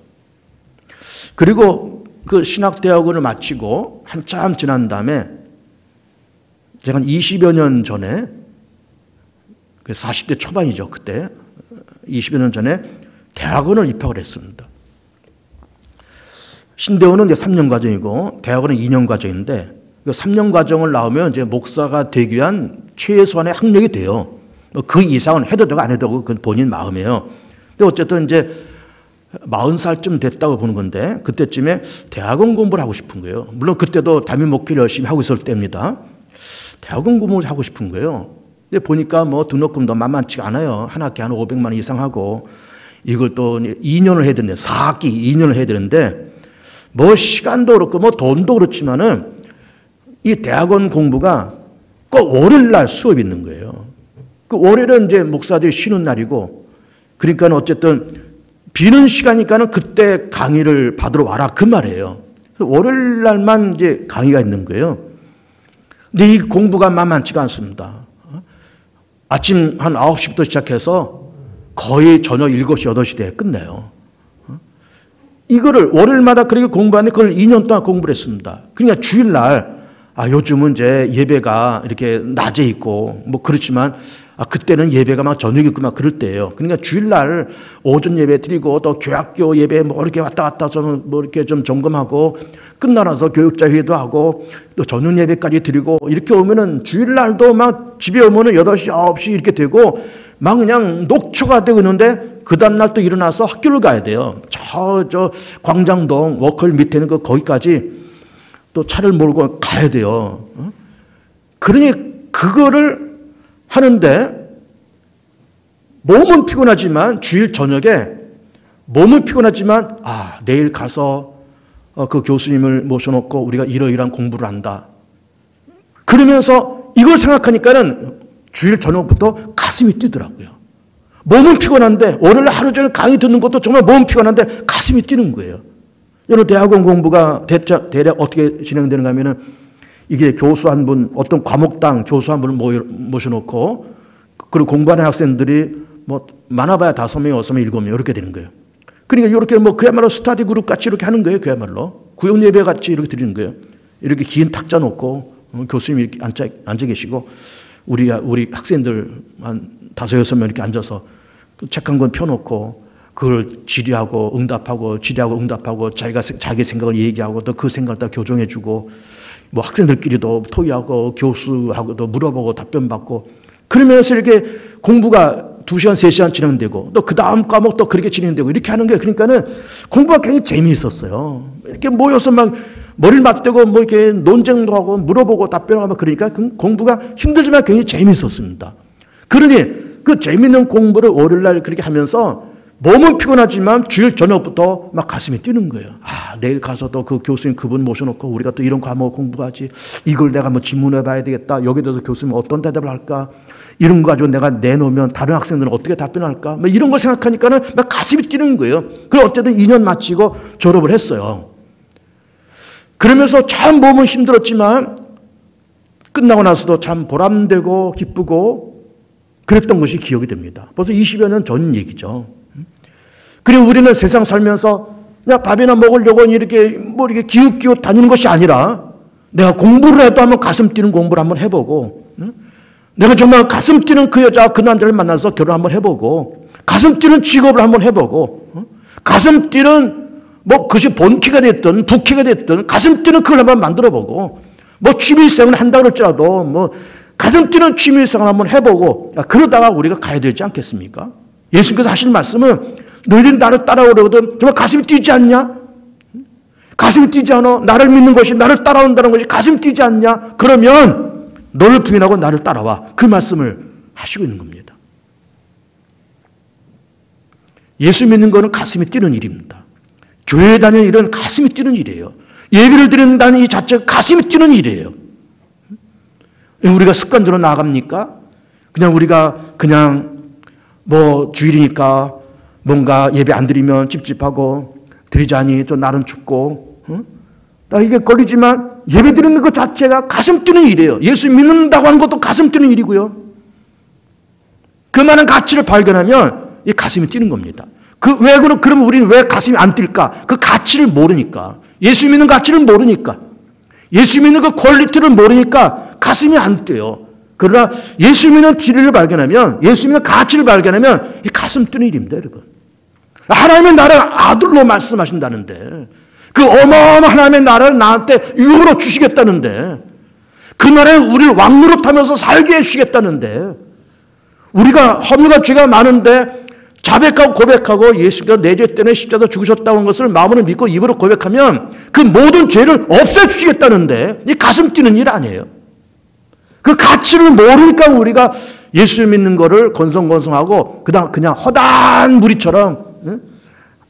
그리고 그 신학대학원을 마치고 한참 지난 다음에 제가 한 20여 년 전에 40대 초반이죠. 그때 20여 년 전에 대학원을 입학을 했습니다. 신대원은 이제 3년 과정이고 대학원은 2년 과정인데 3년 과정을 나오면 이제 목사가 되기 위한 최소한의 학력이 돼요. 그 이상은 해도 되고 안 해도 되고 그건 본인 마음이에요. 근데 어쨌든 이제 40살쯤 됐다고 보는 건데 그때쯤에 대학원 공부를 하고 싶은 거예요. 물론 그때도 담임 목회를 열심히 하고 있을 때입니다. 대학원 공부를 하고 싶은 거예요. 근데 보니까 뭐 등록금도 만만치가 않아요. 한 학기 한 500만 원 이상 하고 이걸 또 2년을 해야 되는데 4학기 2년을 해야 되는데 뭐 시간도 그렇고 뭐 돈도 그렇지만은 이 대학원 공부가 꼭 월요일 날 수업이 있는 거예요. 그 월요일은 이제 목사들이 쉬는 날이고 그러니까 어쨌든 비는 시간이니까는 그때 강의를 받으러 와라 그 말이에요. 월요일 날만 이제 강의가 있는 거예요. 근데 이 공부가 만만치가 않습니다. 아침 한 9시부터 시작해서 거의 저녁 7시, 8시 대에 끝내요. 이거를 월요일마다 그렇게 공부하는데 그걸 2년 동안 공부를 했습니다. 그러니까 주일날 요즘은 이제 예배가 이렇게 낮에 있고 뭐 그렇지만 그때는 예배가 막 저녁에 있고 막 그럴 때예요. 그러니까 주일날 오전 예배 드리고 또 교학교 예배 뭐 이렇게 왔다 갔다 저는 뭐 이렇게 좀 점검하고 끝나서 교육자 회의도 하고 또 저녁 예배까지 드리고 이렇게 오면은 주일날도 막 집에 오면은 8시, 9시 이렇게 되고 막 그냥 녹초가 되고 있는데 그 다음날 또 일어나서 학교를 가야 돼요. 저 광장동 워컬 밑에 있는 거기까지 또 차를 몰고 가야 돼요. 그러니 그거를 하는데 몸은 피곤하지만 주일 저녁에 몸은 피곤하지만 내일 가서 그 교수님을 모셔놓고 우리가 이러이러한 공부를 한다. 그러면서 이걸 생각하니까는 주일 저녁부터 가슴이 뛰더라고요. 몸은 피곤한데 월요일 하루 종일 강의 듣는 것도 정말 몸은 피곤한데 가슴이 뛰는 거예요. 여러분 대학원 공부가 대략 어떻게 진행되는가 하면은 이게 교수 한 분, 어떤 과목당 교수 한 분을 모셔놓고 그리고 공부하는 학생들이 뭐 많아봐야 5명, 6명, 7명 이렇게 되는 거예요. 그러니까 이렇게 뭐 그야말로 스터디 그룹 같이 이렇게 하는 거예요. 그야말로 구역 예배 같이 이렇게 드리는 거예요. 이렇게 긴 탁자 놓고 교수님이 이렇게 앉아 계시고 우리 학생들 한 5, 6명 이렇게 앉아서 책 한 권 펴놓고 그걸 질의하고 응답하고 자기 생각을 얘기하고 또 그 생각을 다 교정해주고 뭐 학생들끼리도 토의하고 교수하고도 물어보고 답변받고 그러면서 이렇게 공부가 2시간, 3시간 진행되고 또 그 다음 과목 또 그렇게 진행되고 이렇게 하는 거예요. 그러니까는 공부가 굉장히 재미있었어요. 이렇게 모여서 막 머리를 맞대고 뭐 이렇게 논쟁도 하고 물어보고 답변하고 그러니까 공부가 힘들지만 굉장히 재미있었습니다. 그러니 그 재미있는 공부를 월요일날 그렇게 하면서 몸은 피곤하지만 주일 저녁부터 막 가슴이 뛰는 거예요. 내일 가서 또 그 교수님 그분 모셔놓고 우리가 또 이런 과목 공부하지. 이걸 내가 뭐 질문해 봐야 되겠다. 여기에 대해서 교수님 어떤 대답을 할까. 이런 거 가지고 내가 내놓으면 다른 학생들은 어떻게 답변할까. 뭐 이런 거 생각하니까는 막 가슴이 뛰는 거예요. 그걸 어쨌든 2년 마치고 졸업을 했어요. 그러면서 참 몸은 힘들었지만 끝나고 나서도 참 보람되고 기쁘고 그랬던 것이 기억이 됩니다. 벌써 20여 년 전 얘기죠. 그리고 우리는 세상 살면서 그냥 밥이나 먹으려고 이렇게 기웃기웃 다니는 것이 아니라 내가 공부를 해도 한번 가슴 뛰는 공부를 한번 해보고 내가 정말 가슴 뛰는 그 여자 그 남자를 만나서 결혼 한번 해보고 가슴 뛰는 직업을 한번 해보고 가슴 뛰는 뭐 그것이 본캐가 됐든 부캐가 됐든 가슴 뛰는 그걸 한번 만들어보고 뭐 취미생활을 한다 그럴지라도 뭐 가슴 뛰는 취미생활을 한번 해보고 그러다가 우리가 가야 되지 않겠습니까? 예수님께서 하신 말씀은 너희들이 나를 따라오려거든 정말 가슴이 뛰지 않냐? 가슴이 뛰지 않아? 나를 믿는 것이 나를 따라온다는 것이 가슴이 뛰지 않냐? 그러면 너를 부인하고 나를 따라와. 그 말씀을 하시고 있는 겁니다. 예수 믿는 것은 가슴이 뛰는 일입니다. 교회에 다니는 일은 가슴이 뛰는 일이에요. 예배를 드린다는 이 자체가 가슴이 뛰는 일이에요. 우리가 습관대로 나아갑니까? 그냥 우리가 뭐 주일이니까 뭔가 예배 안 드리면 찝찝하고 드리자니 좀 나름 춥고 나 이게 걸리지만 예배 드리는 것 자체가 가슴 뛰는 일이에요. 예수 믿는다고 하는 것도 가슴 뛰는 일이고요. 그 많은 가치를 발견하면 이 가슴이 뛰는 겁니다. 그러면 우리는 왜 가슴이 안 뛸까? 그 가치를 모르니까. 예수 믿는 가치를 모르니까. 예수 믿는 그 퀄리티를 모르니까 가슴이 안 뛰어요. 그러나 예수 믿는 진리를 발견하면, 예수 믿는 가치를 발견하면 이 가슴 뛰는 일입니다, 여러분. 하나님의 나라를 아들로 말씀하신다는데, 그 어마어마한 하나님의 나라를 나한테 유으로 주시겠다는데, 그 나라에 우리를 왕노릇하면서 살게 해주시겠다는데, 우리가 허물과 죄가 많은데 자백하고 고백하고 예수가 내 죄 때문에 십자가에 죽으셨다는 것을 마음으로 믿고 입으로 고백하면 그 모든 죄를 없애주시겠다는데, 이 가슴 뛰는 일 아니에요. 그 가치를 모르니까 우리가 예수 믿는 거를 건성건성하고 그냥 허다한 무리처럼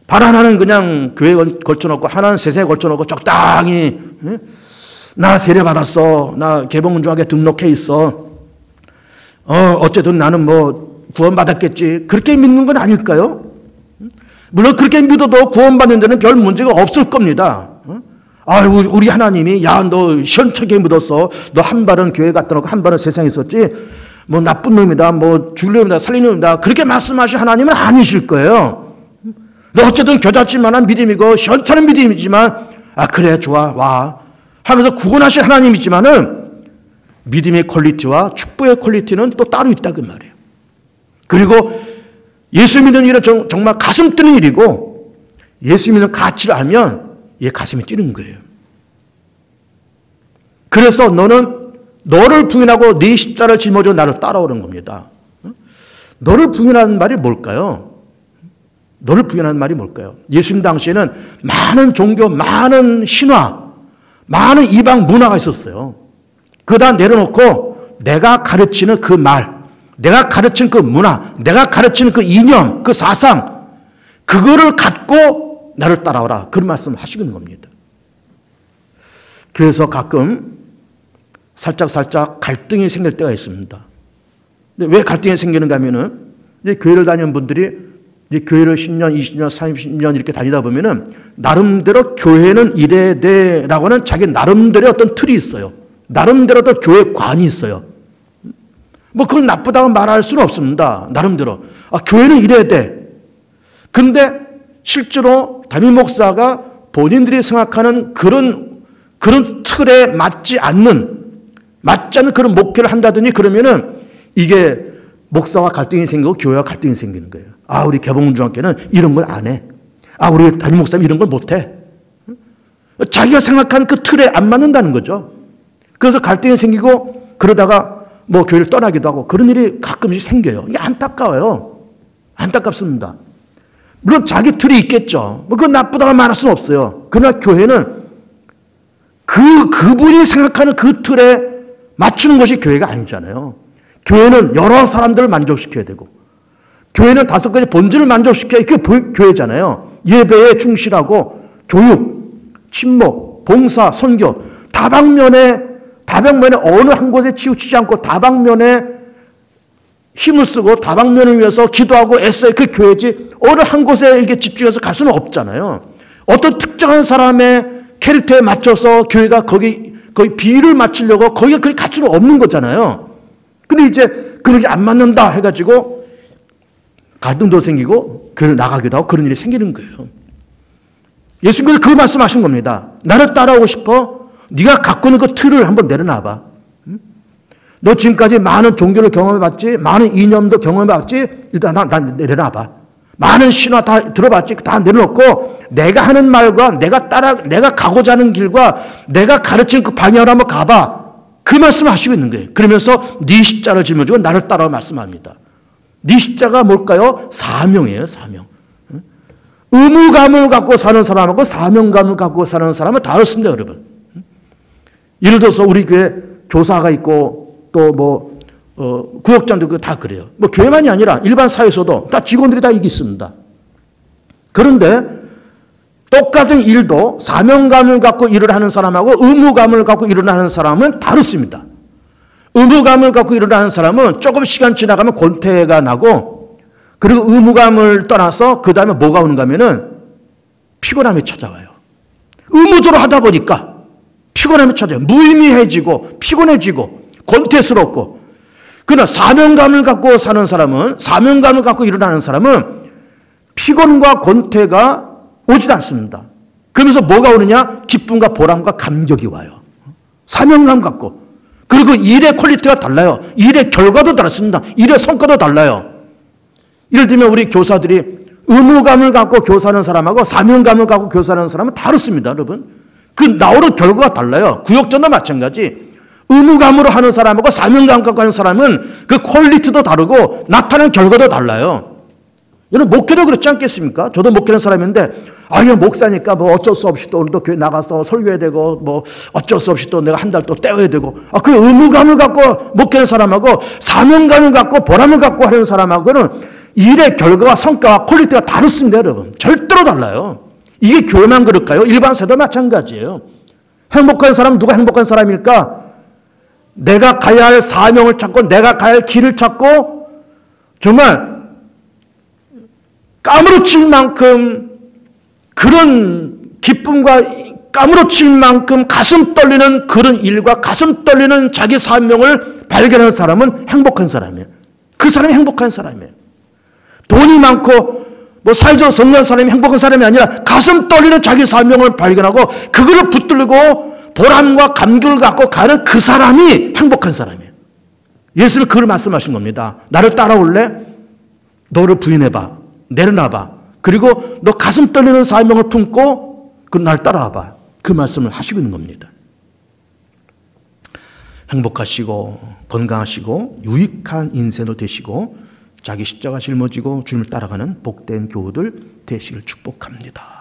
발 하나는 그냥 교회에 걸쳐놓고 하나는 세상에 걸쳐놓고 적당히 나 세례받았어. 나 개봉운동학에 등록해 있어. 어쨌든 나는 뭐 구원받았겠지. 그렇게 믿는 건 아닐까요? 물론 그렇게 믿어도 구원받는 데는 별 문제가 없을 겁니다. 우리 하나님이 야 너 시원찮게 믿었어. 너 한 발은 교회 갔다 놓고 한 발은 세상에 있었지. 뭐 나쁜 놈이다. 뭐 죽는 놈이다. 살리는 놈이다. 그렇게 말씀하신 하나님은 아니실 거예요. 너 어쨌든 겨자씨만한 믿음이고 시원찮은 믿음이지만 그래 좋아 와 하면서 구원하신 하나님이지만은 믿음의 퀄리티와 축복의 퀄리티는 또 따로 있다 그 말이에요. 그리고 예수 믿는 일은 정말 가슴 뛰는 일이고 예수 믿는 가치를 알면 얘 가슴이 뛰는 거예요. 그래서 너를 부인하고 네 십자를 짊어지고 나를 따라오는 겁니다. 너를 부인하는 말이 뭘까요? 너를 부인하는 말이 뭘까요? 예수님 당시에는 많은 종교, 많은 신화, 많은 이방 문화가 있었어요. 그거 다 내려놓고 내가 가르치는 그 말, 내가 가르치는 그 문화, 내가 가르치는 그 이념, 그 사상, 그거를 갖고 나를 따라오라. 그런 말씀을 하시는 겁니다. 그래서 가끔 살짝 갈등이 생길 때가 있습니다. 근데 왜 갈등이 생기는가 하면은 이제 교회를 다니는 분들이 이제 교회를 10년, 20년, 30년 이렇게 다니다 보면은 나름대로 교회는 이래야 돼라고 하는 자기 나름대로 어떤 틀이 있어요. 나름대로 또 교회관이 있어요. 뭐 그건 나쁘다고 말할 수는 없습니다. 나름대로. 교회는 이래야 돼. 근데 실제로 담임 목사가 본인들이 생각하는 그런 틀에 맞지 않는 그런 목표를 한다더니 그러면은 이게 목사와 갈등이 생기고 교회와 갈등이 생기는 거예요. 우리 개봉중학교는 이런 걸 안 해. 우리 담임 목사는 이런 걸 못 해. 자기가 생각한 그 틀에 안 맞는다는 거죠. 그래서 갈등이 생기고 그러다가 뭐 교회를 떠나기도 하고 그런 일이 가끔씩 생겨요. 이게 안타까워요. 안타깝습니다. 물론 자기 틀이 있겠죠. 뭐 그건 나쁘다고 말할 수는 없어요. 그러나 교회는 그분이 생각하는 그 틀에 맞추는 것이 교회가 아니잖아요. 교회는 여러 사람들을 만족시켜야 되고 교회는 5가지 본질을 만족시켜야 그게 교회잖아요. 예배에 충실하고 교육, 침묵, 봉사, 선교 다방면에 어느 한 곳에 치우치지 않고 다방면에 힘을 쓰고 다방면을 위해서 기도하고 애써야 그 교회지 어느 한 곳에 이렇게 집중해서 갈 수는 없잖아요. 어떤 특정한 사람의 캐릭터에 맞춰서 교회가 거기 비율을 맞추려고 거기가 그렇게 갈 수는 없는 거잖아요. 근데 이제 그러지 안 맞는다 해가지고 갈등도 생기고 교회를 나가기도 하고 그런 일이 생기는 거예요. 예수님께서 그 말씀하신 겁니다. 나를 따라오고 싶어? 네가 갖고 있는 그 틀을 한번 내려놔봐. 너 지금까지 많은 종교를 경험해봤지? 많은 이념도 경험해봤지? 일단 난 내려놔봐. 많은 신화 다 들어봤지? 다 내려놓고 내가 하는 말과 내가 가고자 하는 길과 내가 가르치는 그 방향으로 한번 가봐. 그 말씀을 하시고 있는 거예요. 그러면서 네 십자를 짊어지고 나를 따라와 말씀합니다. 네 십자가 뭘까요? 사명이에요. 사명. 의무감을 갖고 사는 사람하고 사명감을 갖고 사는 사람은 다릅니다. 여러분. 예를 들어서 우리 교회 교사가 있고 또 구역장도 다 그래요. 뭐 교회만이 아니라 일반 사회에서도 다 직원들이 다 이게 있습니다. 그런데 똑같은 일도 사명감을 갖고 일을 하는 사람하고 의무감을 갖고 일을 하는 사람은 다릅니다. 의무감을 갖고 일어나는 사람은 조금 시간 지나가면 권태가 나고, 그리고 의무감을 떠나서 그 다음에 뭐가 오는가 하면은 피곤함이 찾아와요. 의무적으로 하다 보니까 피곤함이 찾아와요. 무의미해지고 피곤해지고 권태스럽고. 그러나 사명감을 갖고 사는 사람은, 사명감을 갖고 일어나는 사람은 피곤과 권태가 오지 않습니다. 그러면서 뭐가 오느냐? 기쁨과 보람과 감격이 와요. 사명감 갖고. 그리고 일의 퀄리티가 달라요. 일의 결과도 다릅니다. 일의 성과도 달라요. 예를 들면 우리 교사들이 의무감을 갖고 교사하는 사람하고 사명감을 갖고 교사하는 사람은 다릅니다, 여러분. 그 나오는 결과가 달라요. 구역전도 마찬가지. 의무감으로 하는 사람하고 사명감 갖고 하는 사람은 그 퀄리티도 다르고 나타나는 결과도 달라요. 여러분, 목회도 그렇지 않겠습니까? 저도 목회하는 사람인데, 목사니까 뭐 어쩔 수 없이 또 오늘도 교회 나가서 설교해야 되고, 뭐 어쩔 수 없이 또 내가 한 달 또 때워야 되고, 그 의무감을 갖고 목회하는 사람하고 사명감을 갖고 보람을 갖고 하는 사람하고는 일의 결과와 성과와 퀄리티가 다릅니다, 여러분. 절대로 달라요. 이게 교회만 그럴까요? 일반 세도 마찬가지예요. 행복한 사람은 누가 행복한 사람일까? 내가 가야 할 사명을 찾고 내가 가야 할 길을 찾고 정말 까무러칠 만큼 그런 기쁨과 까무러칠 만큼 가슴 떨리는 그런 일과 가슴 떨리는 자기 사명을 발견하는 사람은 행복한 사람이에요. 그 사람이 행복한 사람이에요. 돈이 많고 뭐 사회적으로 성공한 사람이 행복한 사람이 아니라 가슴 떨리는 자기 사명을 발견하고 그거를 붙들고 보람과 감격을 갖고 가는 그 사람이 행복한 사람이에요. 예수님은 그걸 말씀하신 겁니다. 나를 따라올래? 너를 부인해봐. 내려놔봐. 그리고 너 가슴 떨리는 사명을 품고 나를 따라와봐. 그 말씀을 하시고 있는 겁니다. 행복하시고 건강하시고 유익한 인생을 되시고 자기 십자가 짊어지고 주님을 따라가는 복된 교우들 되시길 축복합니다.